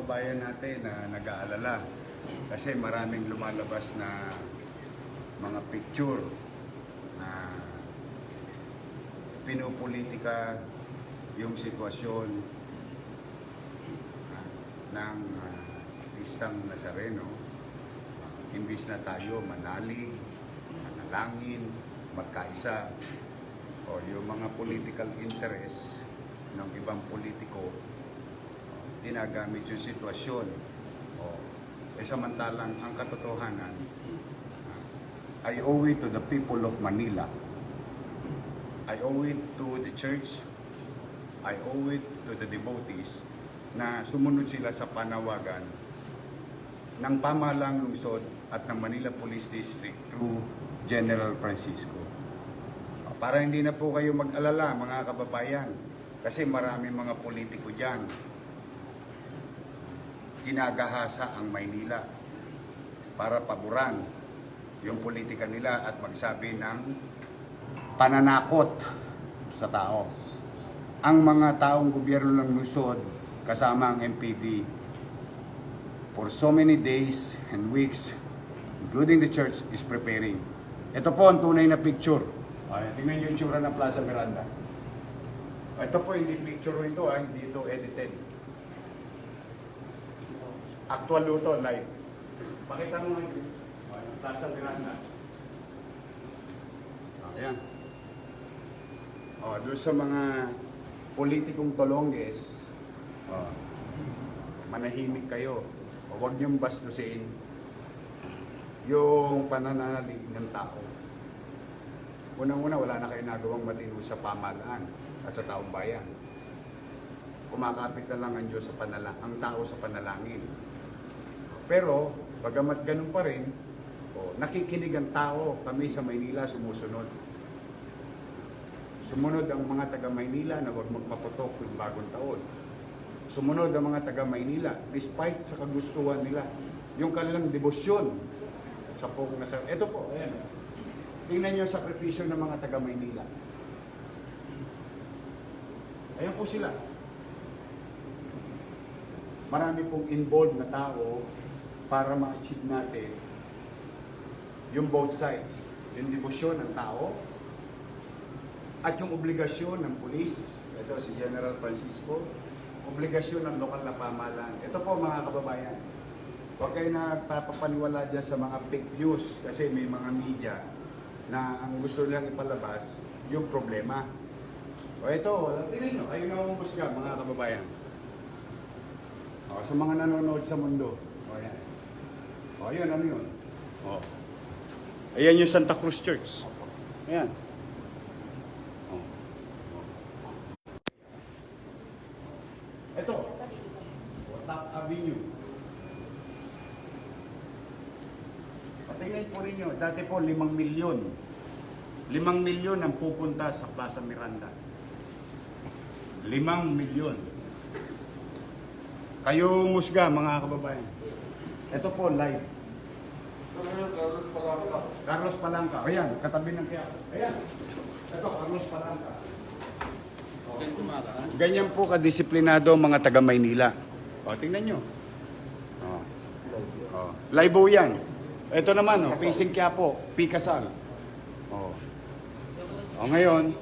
kababayan natin na nag-aalala kasi maraming lumalabas na mga picture na pinupolitika yung sitwasyon ng Kristang Nazareno. Imbis na tayo manalig, manalangin, magkaisa, o yung mga political interest ng ibang politiko, ginagamit yung sitwasyon. Samantalang ang katotohanan, I owe it to the people of Manila. I owe it to the church. I owe it to the devotees na sumunod sila sa panawagan ng pamahalang lungsod at ng Manila Police District through General Francisco. Para hindi na po kayo mag-alala, mga kababayan, kasi marami mga politiko dyan ginagahasa ang Maynila para paboran yung politika nila at magsabi ng pananakot sa tao. Ang mga taong gobyerno ng lungsod kasama ang MPD for so many days and weeks, including the church, is preparing. Ito po ang tunay na picture. Tingnan yung itsura ng Plaza Miranda. Ito po, hindi picture ito, hindi ito edited. Actual luto, live. Pakita mo nga yung Plaza Miranda. Ayan. Doon sa mga politikong tolongges, manahimik kayo. Huwag niyong bastusin yung panananalig ng tao. Unang-una, wala na kayo nagawang matino sa pamahalaan at sa taong bayan. Kumakapit na lang ang Diyos sa ang tao sa panalangin. Pero, bagamat ganun pa rin, nakikinig ang tao, kami sa Maynila sumusunod. Sumunod ang mga taga-Maynila na huwag magpaputok yung bagong taon. Sumunod ang mga taga-Maynila, despite sa kagustuhan nila, yung kanilang debosyon sa pong nasa... Ito po, ayan. Tingnan niyo ang sakripisyo ng mga taga-Maynila. Ayan po sila. Marami pong involved na tao para ma-achieve natin yung both sides. Yung debosyon ng tao at yung obligasyon ng pulis. Ito si General Francisco. Obligasyon ng lokal na pamahalaan. Ito po mga kababayan. Huwag kayo nagpapapaniwala dyan sa mga fake news kasi may mga media na ang gusto nilang ipalabas yung problema. Ito, tingnan nyo. Kayo na umusga mga kababayan. Sa mga nanonood sa mundo. Ayan. Ayan, ano yun? Ayan yung Santa Cruz Church. Ayan. Ito. Top Avenue. Tingnan po rin nyo. Dati po 5 milyon. 5 milyon ang pupunta sa Plaza Miranda. 5 milyon. Kayo musga mga kababayan. Ito po live. Carlos Palanca. Ayan, katabi ng kaya. Ayan. Ito, Carlos Palanca. Ganyan po kadisiplinado mga taga Maynila. Tingnan nyo. Live po yan. Ito naman, Pising Quiapo, Pikasal. Ngayon,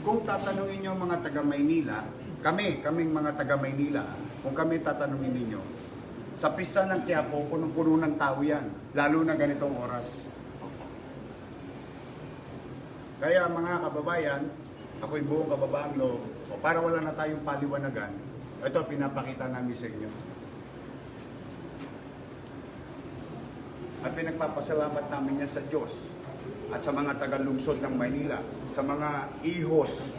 kung tatanungin nyo mga taga Maynila, kaming mga taga Maynila, kung kami tatanungin ninyo, sa pista ng Quiapo, punong-puno ng tao yan, lalo na ganitong oras. Kaya mga kababayan, ako'y buong kababaang loob, para wala na tayong paliwanagan, ito pinapakita namin sa inyo. At pinagpapasalamat namin yan sa Diyos at sa mga taga-lungsod ng Maynila, sa mga ihos,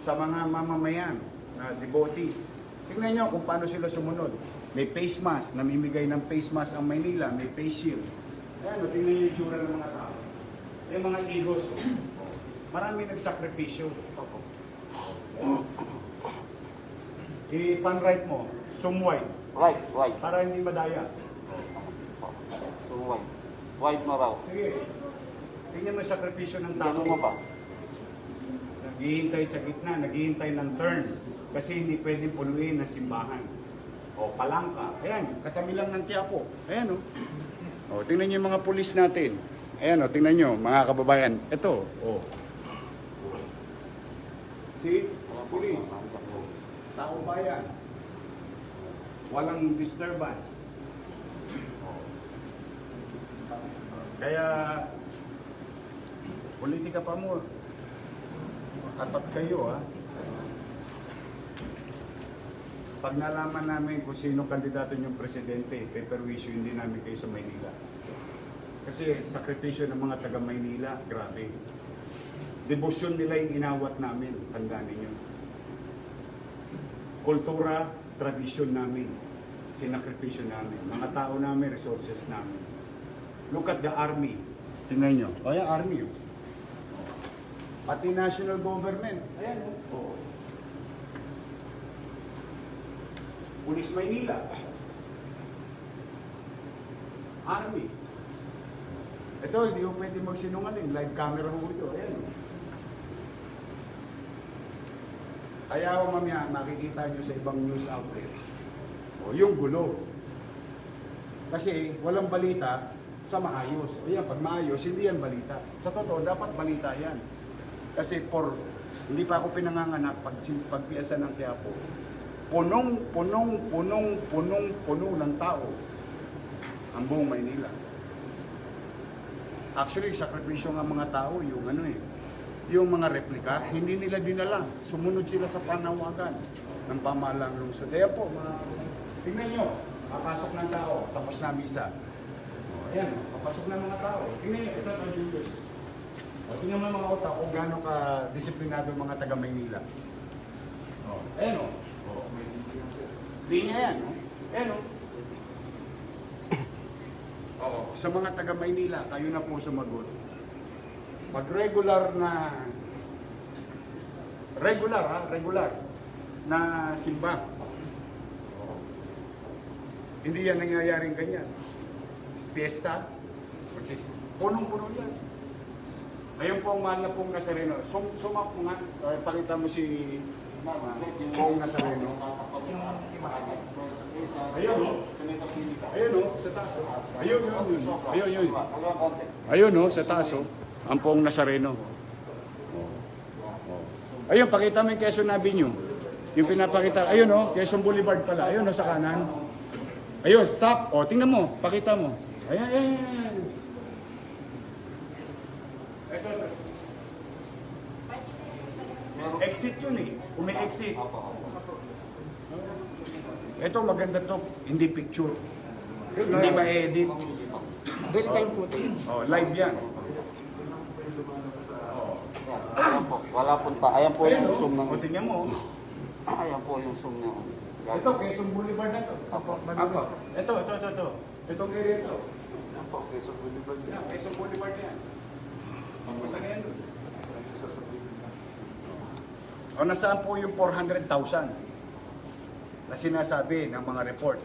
sa mga mamamayan na devotees. Tingnan nyo kung paano sila sumunod. May face mask, namimigay ng face mask ang Maynila, may face shield. Ayan, tingnan nyo yung tsura ng mga tao. Yung mga ihos, marami nagsakripisyo. I-pan-right mo, sumway. Right. Para hindi madaya. So, white na raw. Sige. Tingnan mo yung sakripisyo ng tao. Ano mo ba? Naghihintay sa gitna, naghihintay ng turn. Kasi hindi pwedeng puluin ng simbahan. O, Palangka. Ayan, katabi lang ng Quiapo. Ayan, o. O, tingnan nyo yung mga pulis natin. Ayan, o, tingnan nyo, mga kababayan. Ito, o. See? Mga pulis. Tao bayan. Walang disturbance. Kaya, politika pa mo. Katat kayo, ha? Pag nalaman namin kung sino kandidato yung presidente, peperwisyo hindi namin kayo sa Maynila. Kasi sakripisyo ng mga taga Maynila, grabe. Debosyon nila yung inawat namin, tandaan ninyo. Kultura, tradisyon namin, sinakripisyo namin. Mga tao namin, resources namin. Look at the army. Tingnan nyo. O yan, army. Pati national government. Ayan, o. Pulis Maynila. Army. Ito, hindi ko pwede magsinungaling. Live camera ho ito. Ayan. Kaya ako mamaya, makikita nyo sa ibang news outlet. O, yung gulo. Kasi walang balita sa maayos. O yan, pag maayos, hindi yan balita. Sa totoo, dapat balita yan. Kasi hindi pa ako pinanganganak pagpiasa ng Quiapo. Punong ng tao ang buong Maynila. Actually, sakripisyo ng mga tao, yung mga replika, hindi nila dinala. Sumunod sila sa panawagan ng pamahalang lungsod. Kaya po, tingnan nyo, papasok ng tao, tapos na misa. Ayan, papasok ng mga tao. Tingnan nyo, ito Julius. Tingnan mo yung mga utak kung gaano ka-disiplinado mga taga Maynila. Ayan o. Linya yan, no? Eh, no? Oo. Sa mga taga Maynila, kayo na po sumagot. Pag regular na simba. Hindi yan nangyayaring ganyan. Fiesta, punong-puno yan. Ayun po ang mahal na pong Nazareno. Sumak mo nga, pakita mo si Pong Nazareno. Ayun, no? Ayun, no? Sa taas. Ayun, no? Sa taas. Ang Pong Nazareno. Ayun, pakita mo yung Quezon Avenue. Yung pinapakita. Ayun, no? Quezon Boulevard pala. Ayun, no? Sa kanan. Ayun, stop. O, tingnan mo. Pakita mo. Ayan. Ito. Exit yun eh. Kung may exit. Ito maganda to, hindi picture. Hindi ma-edit. Real time footage. Oh, live yan. Ayan po, wala po ta. Ayan po yung zoom ng... O, tingnan mo. Ayan po yung zoom ng... Ito, Quezon Boulevard na to. Apo. Ito. Itong area to. Ayan po, Quezon Boulevard. Yan, Quezon Boulevard yan. Papunta na yan doon. O, nasaan po yung 400,000 na sinasabi ng mga report?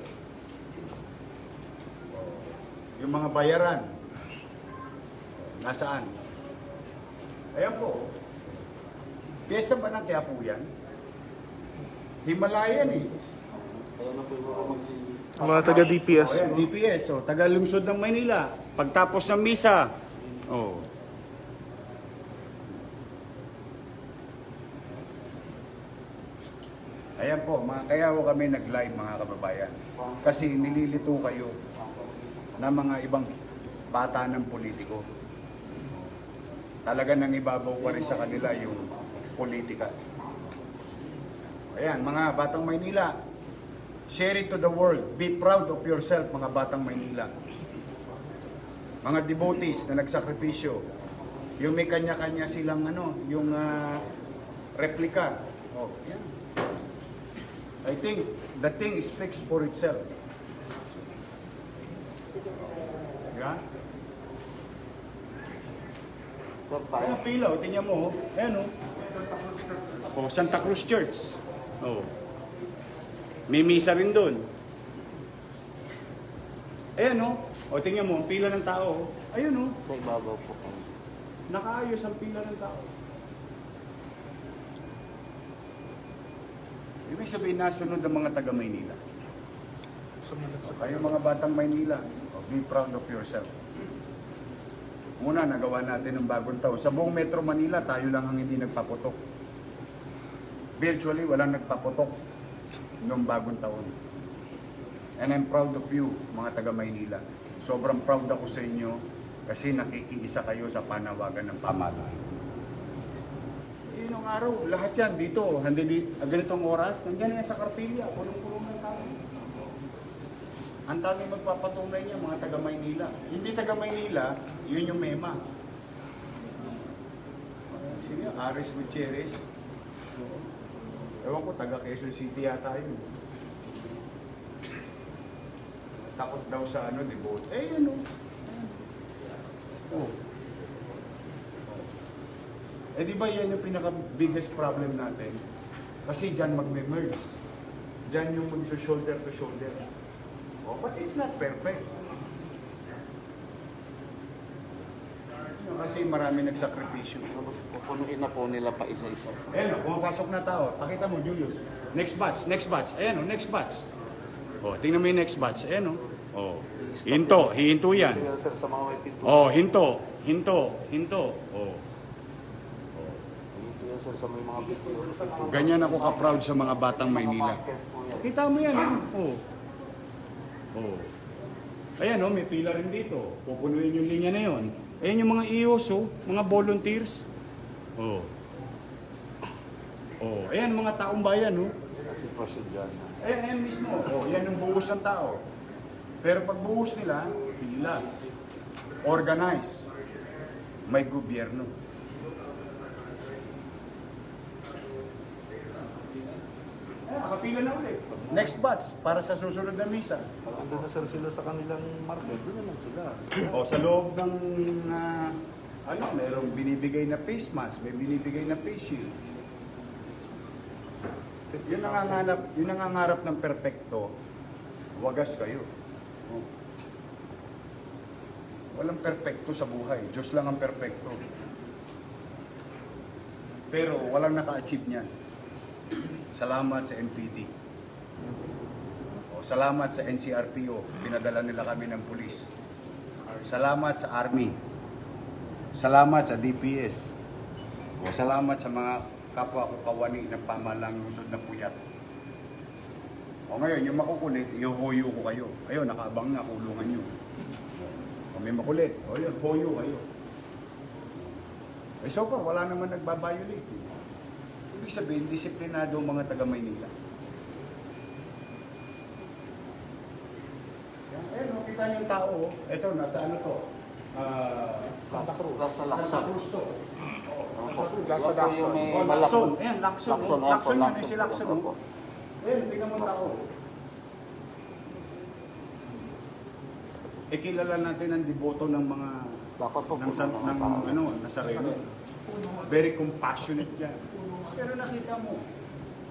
Yung mga bayaran, nasaan? Ayan po. Piyesta ba ng Quiapo yan? Himalayan eh. Ayan na po yung mga Mga taga DPS. Ayan, DPS, taga lungsod ng Maynila. Pagtapos ng misa. Oh. Ayan po, kaya po kami nag-live mga kababayan. Kasi nililito kayo ng mga ibang bata ng politiko. Talaga nang ibabaw pa rin sa kanila yung politika. Ayan, mga batang Maynila, share it to the world. Be proud of yourself, mga batang Maynila. Mga devotees na nagsakripisyo. Yung may kanya-kanya silang yung replika. Oh, yan. I think the thing speaks for itself. Yeah? Sir, tayo. Ayan, pila, tingnan mo. Ayan, oh, Santa Cruz Church. Oh. May misa rin doon. Ayan, oh, tingnan mo, pila ng tao. Ayun, oh. Sa ibabaw po. Nakaayos ang pila ng tao. Ibig sabihin, nasunod ang mga taga Maynila. Sumunod sa Kayo mga batang Maynila, be proud of yourself. Una, nagawa natin ng bagong taon. Sa buong Metro Manila, tayo lang ang hindi nagpaputok. Virtually, walang nagpaputok noong bagong taon. And I'm proud of you, mga taga Maynila. Sobrang proud ako sa inyo kasi nakikiisa kayo sa panawagan ng pamahalaan. Yun ang araw, lahat yan dito, ganitong oras, nandiyan yan sa Kartilya, punong-puno ng tao. Ang tanging magpapatunay niya, mga taga Maynila. Hindi taga Maynila, yun yung mema. Sino yun? Aris Gutierrez. Ewan ko, taga Quezon City yata yun. Takot daw sa devote. Ano? Oh. Di ba yan yung pinaka-biggest problem natin? Kasi dyan magme-merge. Dyan yung mag-shoulder to shoulder. Oh, but it's not perfect. Kasi marami nagsakripisyo. Pupunuin na po nila pa isa-isa. Ayan, pumapasok na tao. Pakita mo, Julius. Next batch, next batch. Ayan, next batch. Oh, tingnan mo yung next batch. Ayan, oh. Hinto, hihinto yan. Kaya sir, sa mga may pinto. Oh, hinto. Oh. Ito yan sir, sa may mga pinto. Ganyan ako ka-proud sa mga batang Maynila. Kita mo yan, Oh. Ayan, may pila rin dito. Pupunuin yung linya na yon. Ayan yung mga IOS, mga volunteers. Ayan, mga taong bayan, Sitwasyon dyan. Ayan mismo. Yan yung buhos ng tao. Pero pag buhos nila, pila. Organize. May gobyerno. Ayan, nakapila na ulit. Next batch, para sa susunod na misa. Andun na sir sila sa kanilang market. Doon na lang sila. Sa loob ng, merong binibigay na face mask, may binibigay na face shield. Yung nangangarap ng perpekto, wagas kayo. Walang perpekto sa buhay. Diyos lang ang perpekto. Pero walang naka-achieve niyan. Salamat sa NPD. Salamat sa NCRPO. Pinadala nila kami ng pulis. Salamat sa Army. Salamat sa DPS. Salamat sa mga kapwa ko kawani ng pamalang lusod na puyat. Ngayon, yung makukulit, ihoyo ko kayo. Ayun, nakaabang na, kulungan nyo. May makulit, yun, hoyo kayo. So far, wala naman nagbabiolate. Ibig sabihin, disiplinado ang mga taga Maynila. Kita niyo yung tao, ito, nasa ano to? Santa Cruz. Santa Cruz to. Lasa Lacson. Lacson. Ayan, Lacson. Lacson yun, si Lacson. Opo. Ayan, tingnan mo ang tao. Kilala natin ang deboto ng mga Dapat po ng Nazareno. Very compassionate yan. Pero nakita mo,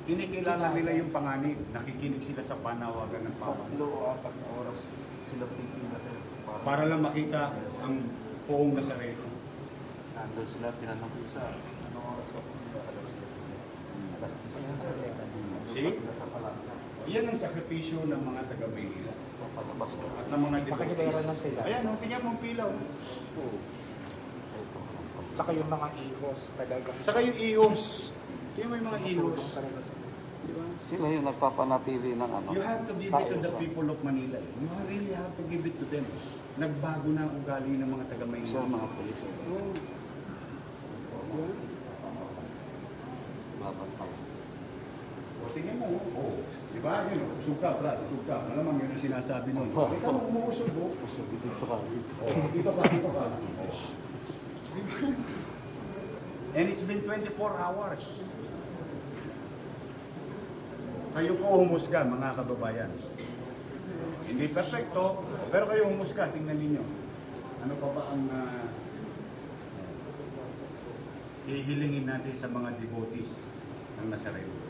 kinikilala nila yung panganib. Nakikinig sila sa panawagan ng pamahalaan. 3 o 4 na oras sila pipila sir. Para lang makita ang poong Nazareno. Nandun sila, tinanong ko isa. Anong oras ka po nila? Alas 10 yan sir. See? Sila sa Palanga. Yan ang sakripisyo ng mga taga-Maynila Palabas ko. at ng mga Pakikilala na devotees. sila. Ayan, tingnan mo ang pilaw. Saka yung mga ihos talagang Saka yung ihos. Tingnan mo yung mga ihos. tulong talaga sila. Di ba? Sila yung nagpapanatili ng ano. You have to give it to the people of Manila. You really have to give it to them. Nagbago na ang ugali ng mga Sila taga-Maynila. mga pulis. Dapat pa. Tingnan mo, di ba? Yun, usog ka, Brad, usog ka. Malamang yun ang sinasabi nun. Ikaw mo, umuusog mo. Dito ka. Dito ka. And it's been 24 hours. Kayo po humusga, mga kababayan. Hindi perfecto, pero kayo humusga, tingnan ninyo. Ano pa ba ang hihilingin natin sa mga devotees ng Nazareno?